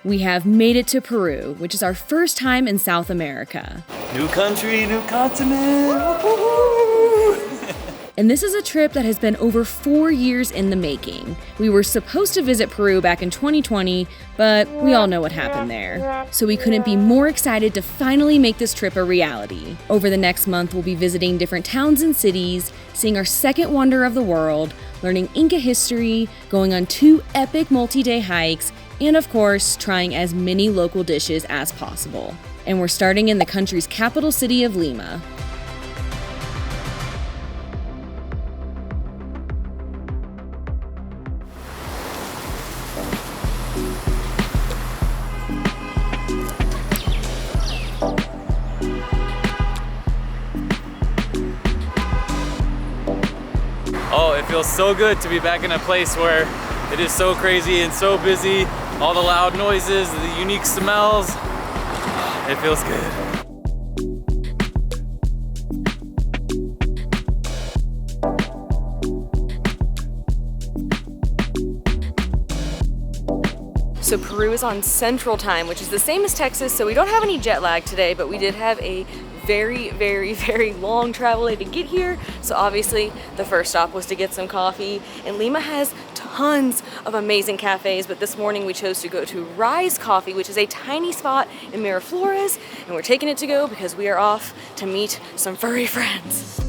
We have made it to Peru, which is our first time in South America. New country, new continent. And this is a trip that has been over 4 years in the making. We were supposed to visit Peru back in 2020, but we all know what happened there. So we couldn't be more excited to finally make this trip a reality. Over the next month, we'll be visiting different towns and cities, seeing our second wonder of the world, learning Inca history, going on 2 epic multi-day hikes, and of course, trying as many local dishes as possible. And we're starting in the country's capital city of Lima. Oh, it feels so good to be back in a place where it is so crazy and so busy. All the loud noises, the unique smells. It feels good. So Peru is on Central Time, which is the same as Texas, so we don't have any jet lag today, but we did have a very, very, very long travel day to get here. So obviously the first stop was to get some coffee, and Lima has tons of amazing cafes, but this morning we chose to go to RAIZ Coffee, which is a tiny spot in Miraflores, and we're taking it to go because we are off to meet some furry friends.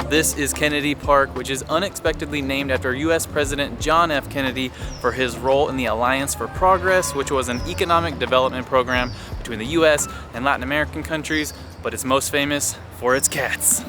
This is Kennedy Park, which is unexpectedly named after US President John F. Kennedy for his role in the Alliance for Progress, which was an economic development program between the US and Latin American countries, but it's most famous for its cats.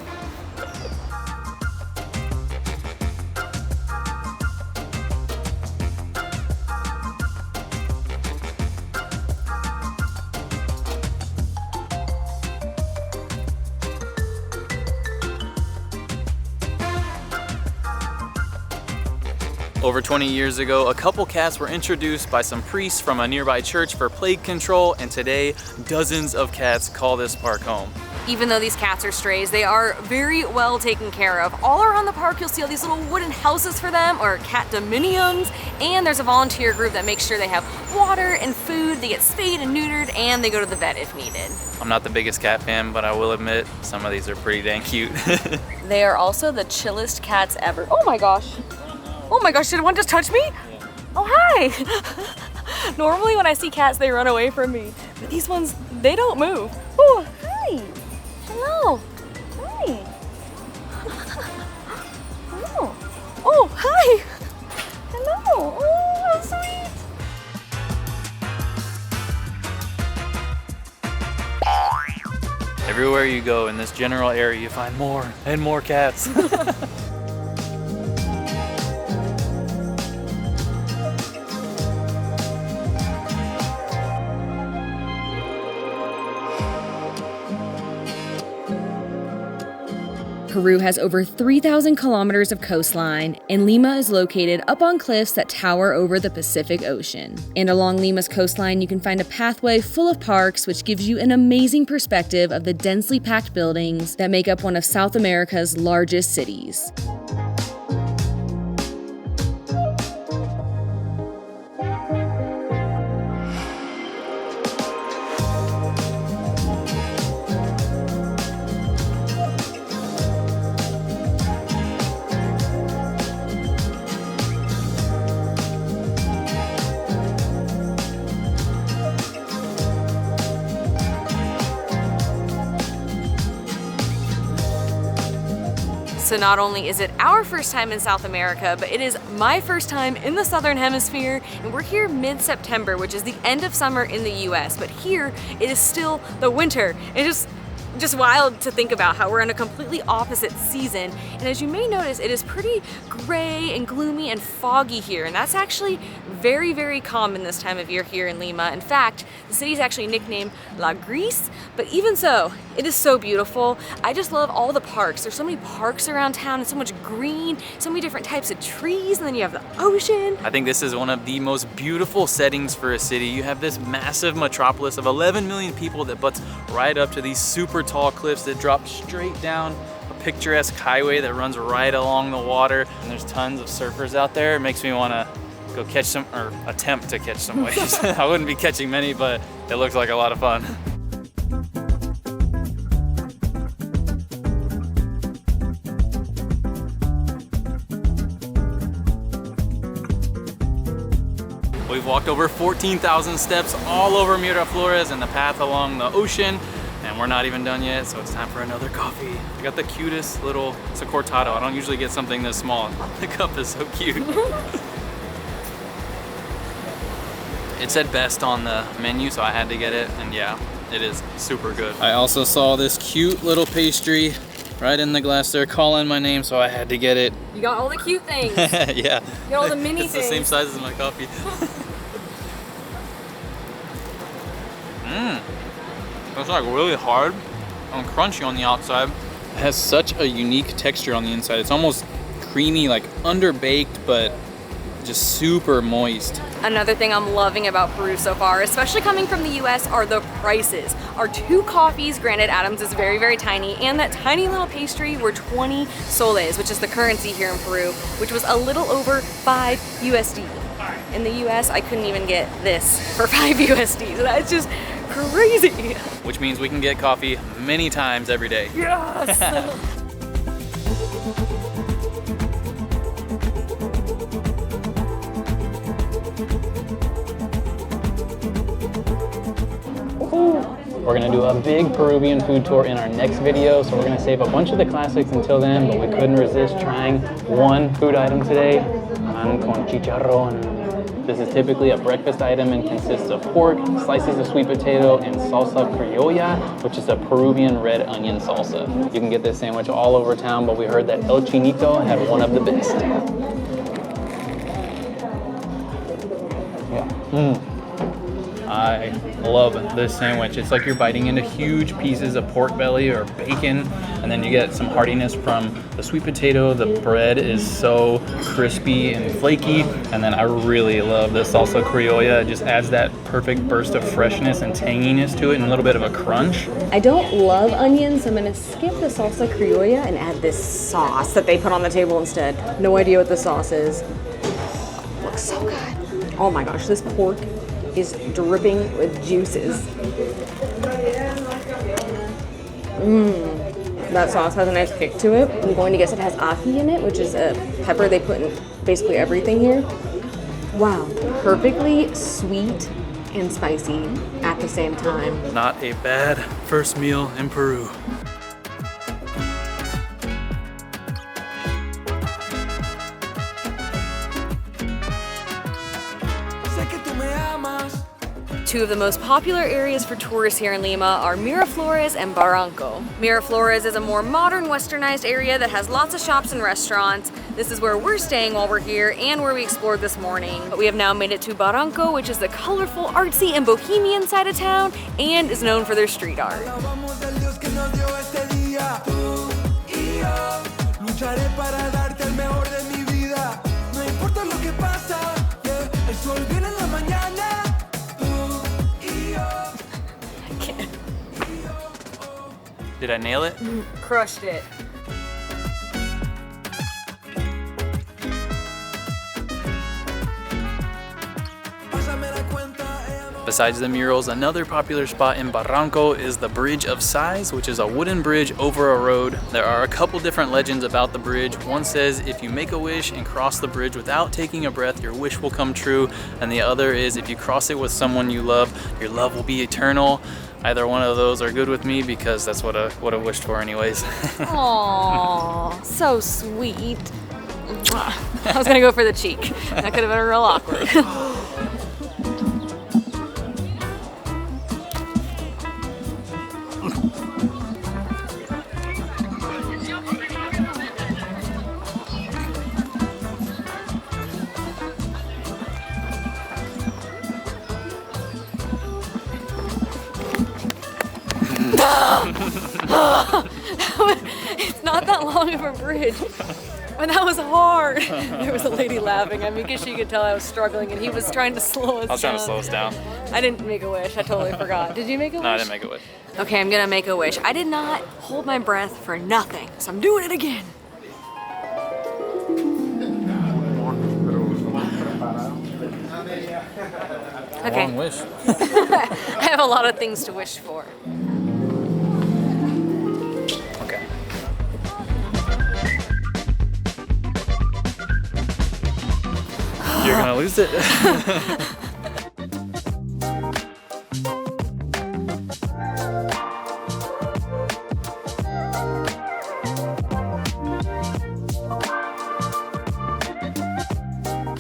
Over 20 years ago, a couple cats were introduced by some priests from a nearby church for plague control, and today, dozens of cats call this park home. Even though these cats are strays, they are very well taken care of. All around the park, you'll see all these little wooden houses for them, or cat dominiums, and there's a volunteer group that makes sure they have water and food, they get spayed and neutered, and they go to the vet if needed. I'm not the biggest cat fan, but I will admit, some of these are pretty dang cute. They are also the chillest cats ever. Oh my gosh. Oh my gosh, did one just touch me? Yeah. Oh, hi. Normally when I see cats, they run away from me. But these ones, they don't move. Oh, hi. Hello. Hi. Oh. Oh, hi. Hello. Oh, how sweet. Everywhere you go in this general area, you find more and more cats. Peru has over 3,000 kilometers of coastline, and Lima is located up on cliffs that tower over the Pacific Ocean. And along Lima's coastline, you can find a pathway full of parks, which gives you an amazing perspective of the densely packed buildings that make up one of South America's largest cities. So not only is it our first time in South America, but it is my first time in the Southern Hemisphere, and we're here mid-September, which is the end of summer in the US, but here it is still the winter. It's just wild to think about how we're in a completely opposite season. And as you may notice, it is pretty gray and gloomy and foggy here, and that's actually very, very common this time of year here in Lima. In fact, the city is actually nicknamed La Gris, but even so, It is so beautiful. I just love all the parks. There's so many parks around town and so much green, so many different types of trees, and then you have the ocean. I think this is one of the most beautiful settings for a city. You have this massive metropolis of 11 million people that butts right up to these super tall cliffs that drop straight down a picturesque highway that runs right along the water. And there's tons of surfers out there. It makes me want to go catch some, or attempt to catch some waves. I wouldn't be catching many, but it looks like a lot of fun. We've walked over 14,000 steps all over Miraflores and the path along the ocean, and we're not even done yet, so it's time for another coffee. I got the cutest little, it's a cortado. I don't usually get something this small. The cup is so cute. It said best on the menu, so I had to get it, and yeah, it is super good. I also saw this cute little pastry right in the glass there calling my name, so I had to get it. You got all the cute things. Yeah. You got all the mini it's things. The same size as my coffee. It's like really hard and crunchy on the outside. It has such a unique texture on the inside. It's almost creamy, like underbaked, but just super moist. Another thing I'm loving about Peru so far, especially coming from the US, are the prices. Our 2 coffees, granted Adam's is very, very tiny, and that tiny little pastry were 20 soles, which is the currency here in Peru, which was a little over 5 USD. In the US, I couldn't even get this for 5 USD, so that's just crazy. Which means we can get coffee many times every day. Yes! We're gonna do a big Peruvian food tour in our next video, so we're gonna save a bunch of the classics until then, but we couldn't resist trying one food item today, pan con chicharrón. This is typically a breakfast item and consists of pork, slices of sweet potato, and salsa criolla, which is a Peruvian red onion salsa. You can get this sandwich all over town, but we heard that El Chinito had one of the best. Yeah. I love this sandwich. It's like you're biting into huge pieces of pork belly or bacon, and then you get some heartiness from the sweet potato. The bread is so crispy and flaky, and then I really love the salsa criolla. It just adds that perfect burst of freshness and tanginess to it and a little bit of a crunch. I don't love onions, so I'm gonna skip the salsa criolla and add this sauce that they put on the table instead. No idea what the sauce is. Looks so good. Oh my gosh, this pork is dripping with juices. That sauce has a nice kick to it. I'm going to guess it has ají in it, which is a pepper they put in basically everything here. Wow, perfectly sweet and spicy at the same time. Not a bad first meal in Peru. Two of the most popular areas for tourists here in Lima are Miraflores and Barranco. Miraflores is a more modern, westernized area that has lots of shops and restaurants. This is where we're staying while we're here and where we explored this morning. But we have now made it to Barranco, which is the colorful, artsy, and bohemian side of town and is known for their street art. Did I nail it? Crushed it. Besides the murals, another popular spot in Barranco is the Bridge of Sighs, which is a wooden bridge over a road. There are a couple different legends about the bridge. One says if you make a wish and cross the bridge without taking a breath, your wish will come true. And the other is if you cross it with someone you love, your love will be eternal. Either one of those are good with me because that's what I wished for anyways. Aww, so sweet. I was gonna go for the cheek. That could have been real awkward. It's not that long of a bridge. But that was hard. There was a lady laughing at me because she could tell I was struggling and he was trying to slow us down. I was trying to slow us down. I didn't make a wish. I totally forgot. Did you make a wish? No, I didn't make a wish. Okay, I'm gonna make a wish. I did not hold my breath for nothing, so I'm doing it again. Okay. Long wish. I have a lot of things to wish for. Okay. You're gonna lose it.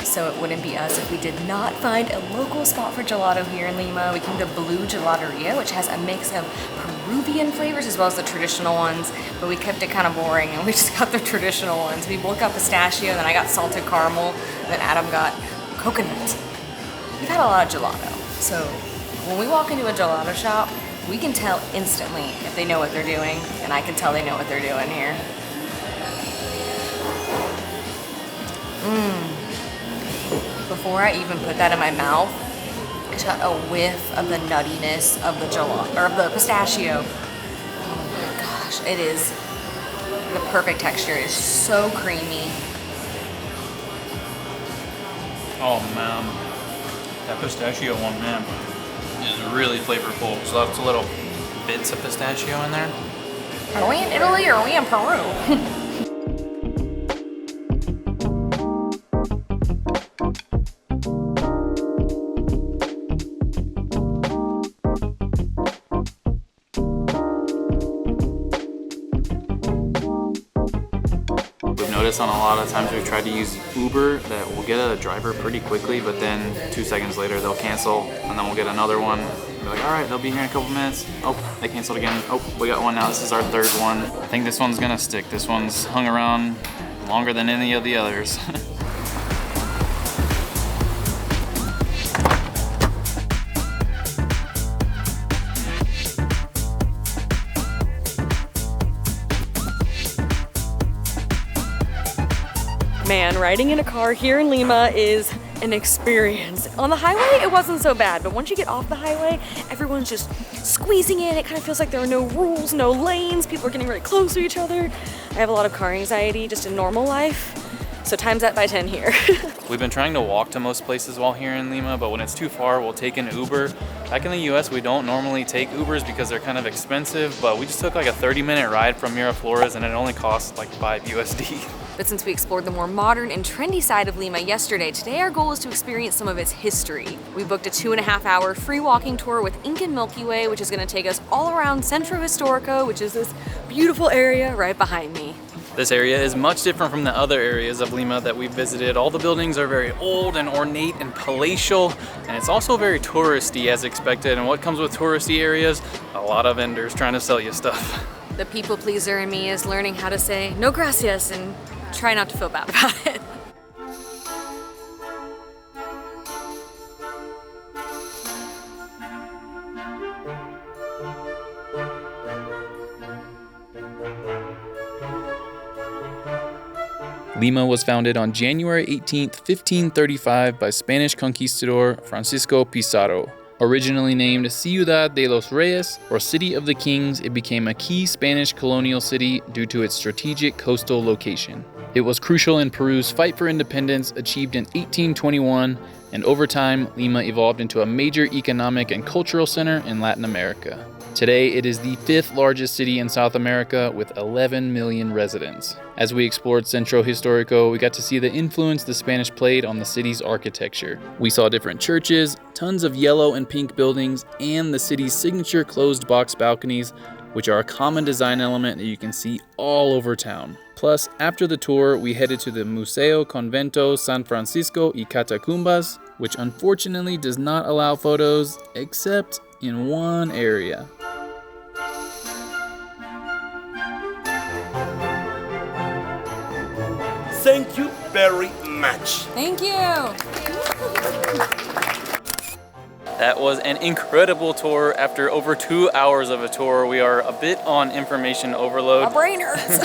So it wouldn't be us if we did not find a local spot for gelato here in Lima. We came to Blue Gelateria, which has a mix of Peruvian flavors as well as the traditional ones, but we kept it kind of boring and we just got the traditional ones. We both got pistachio, and then I got salted caramel, and then Adam got coconut. We've had a lot of gelato, so when we walk into a gelato shop, we can tell instantly if they know what they're doing, and I can tell they know what they're doing here. Before I even put that in my mouth, I just got a whiff of the nuttiness of the gelato, or of the pistachio. Oh my gosh, it is the perfect texture. It's so creamy. Oh man, that pistachio one, man, is really flavorful. So lots of little bits of pistachio in there. Are we in Italy or are we in Peru? On a lot of times we've tried to use Uber that we'll get a driver pretty quickly, but then 2 seconds later they'll cancel, and then we'll get another one. We're like, all right, they'll be here in a couple minutes. Oh, they canceled again. Oh, we got one now. This is our third one. I think this one's gonna stick. This one's hung around longer than any of the others. Man, riding in a car here in Lima is an experience. On the highway, it wasn't so bad, but once you get off the highway, everyone's just squeezing in. It kind of feels like there are no rules, no lanes. People are getting really close to each other. I have a lot of car anxiety just in normal life, so times that by 10 here. We've been trying to walk to most places while here in Lima, but when it's too far, we'll take an Uber. Back in the US, we don't normally take Ubers because they're kind of expensive, but we just took like a 30-minute ride from Miraflores and it only cost like 5 USD. But since we explored the more modern and trendy side of Lima yesterday, today our goal is to experience some of its history. We booked a 2.5-hour free walking tour with Incan Milky Way, which is gonna take us all around Centro Historico, which is this beautiful area right behind me. This area is much different from the other areas of Lima that we've visited. All the buildings are very old and ornate and palatial, and it's also very touristy as expected. And what comes with touristy areas? A lot of vendors trying to sell you stuff. The people pleaser in me is learning how to say no gracias and try not to feel bad about it. Lima was founded on January 18th, 1535 by Spanish conquistador Francisco Pizarro. Originally named Ciudad de los Reyes, or City of the Kings, it became a key Spanish colonial city due to its strategic coastal location. It was crucial in Peru's fight for independence, achieved in 1821, and over time, Lima evolved into a major economic and cultural center in Latin America. Today, it is the 5th largest city in South America with 11 million residents. As we explored Centro Historico, we got to see the influence the Spanish played on the city's architecture. We saw different churches, tons of yellow and pink buildings, and the city's signature closed box balconies, which are a common design element that you can see all over town. Plus, after the tour, we headed to the Museo Convento San Francisco y Catacumbas, which unfortunately does not allow photos, except in one area. Thank you very much. Thank you. That was an incredible tour. After over 2 hours of a tour, we are a bit on information overload. My brain hurts.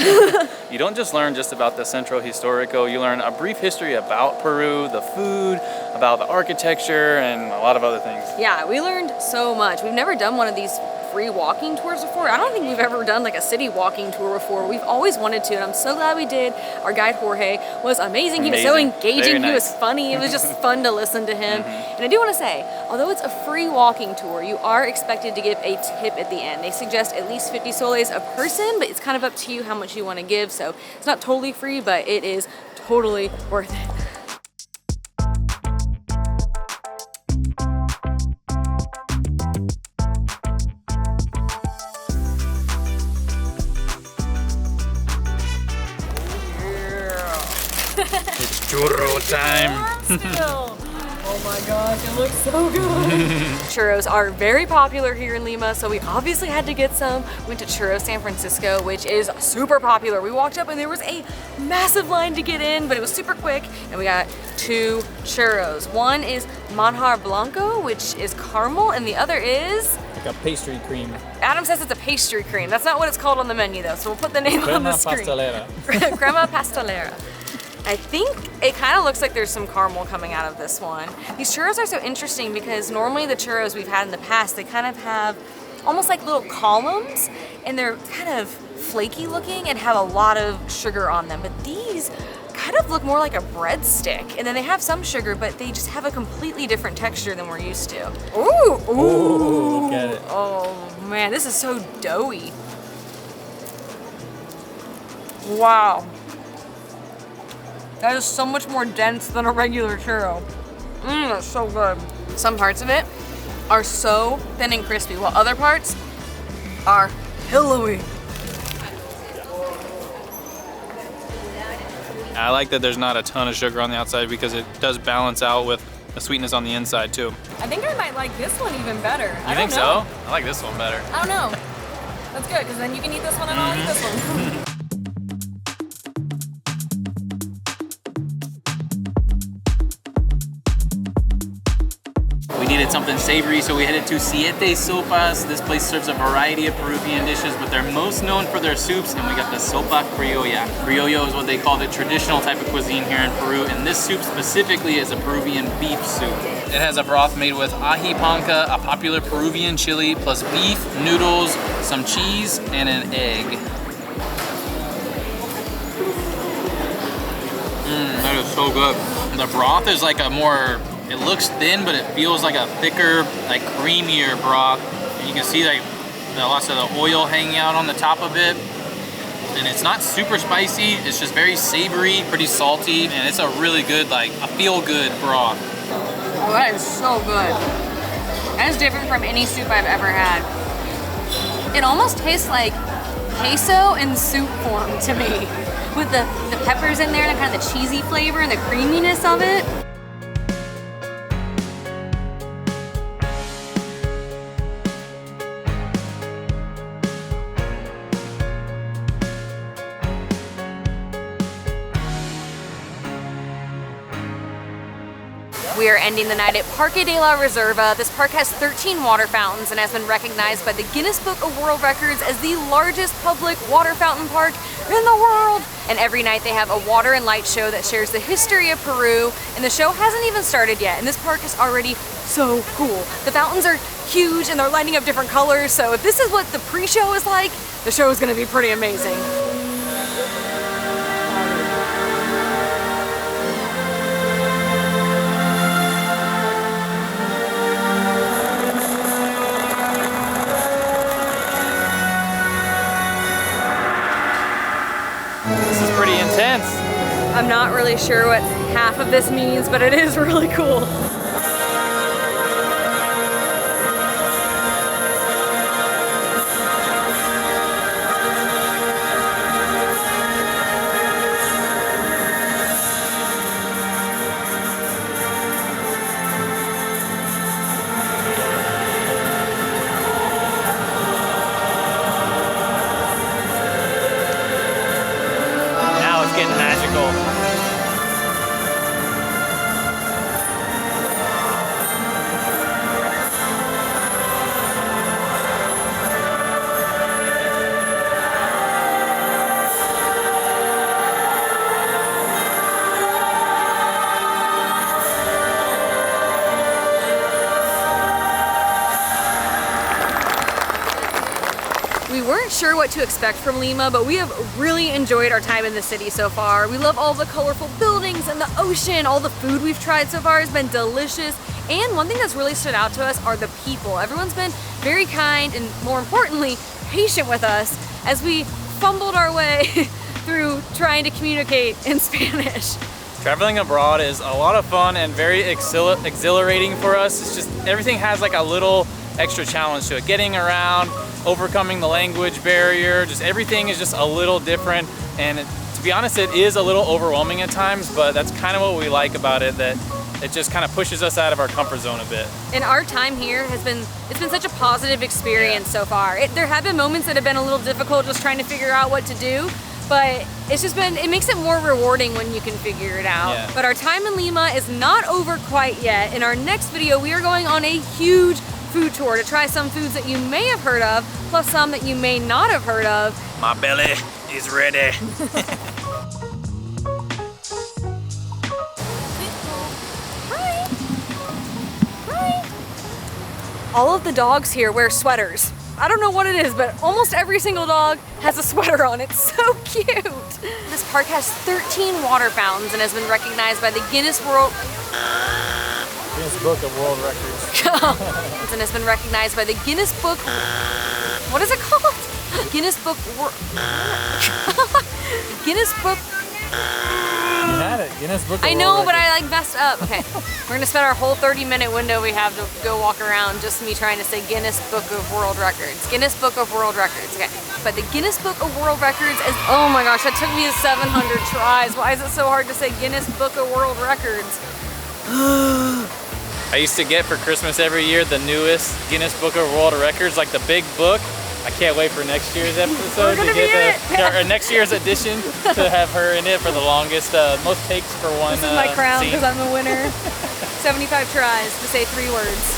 You don't just learn just about the Centro Historico, you learn a brief history about Peru, the food, about the architecture, and a lot of other things. Yeah, we learned so much. We've never done one of these free walking tours before. I don't think we've ever done like a city walking tour before. We've always wanted to, and I'm so glad we did. Our guide Jorge was amazing. He was so engaging. Very nice. He was funny. It was just fun to listen to him. And I do want to say, although it's a free walking tour, you are expected to give a tip at the end. They suggest at least 50 soles a person, but it's kind of up to you how much you want to give. So it's not totally free, but it is totally worth it. It's churro time. Oh my gosh, it looks so good. Churros are very popular here in Lima, so we obviously had to get some. We went to Churros San Francisco, which is super popular. We walked up and there was a massive line to get in, but it was super quick, and we got 2 churros. One is manjar blanco, which is caramel, and the other is... Like a pastry cream. Adam says it's a pastry cream. That's not what it's called on the menu though, so we'll put the name on the screen. Crema pastelera. Crema pastelera. I think it kind of looks like there's some caramel coming out of this one. These churros are so interesting because normally the churros we've had in the past, they kind of have almost like little columns, and they're kind of flaky looking and have a lot of sugar on them. But these kind of look more like a breadstick, and then they have some sugar, but they just have a completely different texture than we're used to. Ooh, ooh. Ooh, look at it. Oh man, this is so doughy. Wow. That is so much more dense than a regular churro. That's so good. Some parts of it are so thin and crispy, while other parts are pillowy. I like that there's not a ton of sugar on the outside because it does balance out with the sweetness on the inside too. I think I might like this one even better. You think so? I like this one better. I don't know. That's good, because then you can eat this one and I'll eat this one. We needed something savory, so we headed to Siete Sopas. This place serves a variety of Peruvian dishes, but they're most known for their soups, and we got the Sopa Criolla. Criollo is what they call the traditional type of cuisine here in Peru, and this soup specifically is a Peruvian beef soup. It has a broth made with ají panca, a popular Peruvian chili, plus beef, noodles, some cheese, and an egg. That is so good. The broth is like a more, it looks thin, but it feels like a thicker, like creamier broth. And you can see like lots of the oil hanging out on the top of it. And it's not super spicy, it's just very savory, pretty salty, and it's a really good, like a feel-good broth. Oh, that is so good. That is different from any soup I've ever had. It almost tastes like queso in soup form to me. With the peppers in there and kind of the cheesy flavor and the creaminess of it. We are ending the night at Parque de la Reserva. This park has 13 water fountains and has been recognized by the Guinness Book of World Records as the largest public water fountain park in the world. And every night they have a water and light show that shares the history of Peru, and the show hasn't even started yet, and this park is already so cool. The fountains are huge and they're lighting up different colors, so if this is what the pre-show is like, the show is gonna be pretty amazing. I'm not really sure what half of this means, but it is really cool. Now it's getting magical. what to expect from Lima, but we have really enjoyed our time in the city so far. We love all the colorful buildings and the ocean. All the food we've tried so far has been delicious. And one thing that's really stood out to us are the people. Everyone's been very kind and, more importantly, patient with us as we fumbled our way through trying to communicate in Spanish. Traveling abroad is a lot of fun and very exhilarating for us. It's just everything has like a little extra challenge to it. Getting around, overcoming the language barrier, just everything is just a little different. And to be honest, it is a little overwhelming at times, but that's kind of what we like about it, that it just kind of pushes us out of our comfort zone a bit. And our time here it's been such a positive experience so far. There have been moments that have been a little difficult just trying to figure out what to do, but it makes it more rewarding when you can figure it out. Yeah. But our time in Lima is not over quite yet. In our next video, we are going on a huge food tour to try some foods that you may have heard of, plus some that you may not have heard of. My belly is ready. Hi. Hi. All of the dogs here wear sweaters. I don't know what it is, but almost every single dog has a sweater on. It's so cute. This park has 13 water fountains and has been recognized by the Guinness Book of World Records. And has been recognized by the Guinness Book. What is it called? Guinness Book. Guinness Book. You had it. Guinness Book of I know, World but Records. I like messed up. Okay, we're gonna spend our whole 30-minute window we have to go walk around just me trying to say Guinness Book of World Records. Guinness Book of World Records. Okay, but the Guinness Book of World Records is, oh my gosh, that took me 700 tries. Why is it so hard to say Guinness Book of World Records? I used to get for Christmas every year the newest Guinness Book of World Records, like the big book. I can't wait for next year's episode to get or next year's edition to have her in it for the longest, most takes for one This is my crown scene. because I'm a winner. 75 tries to say 3 words.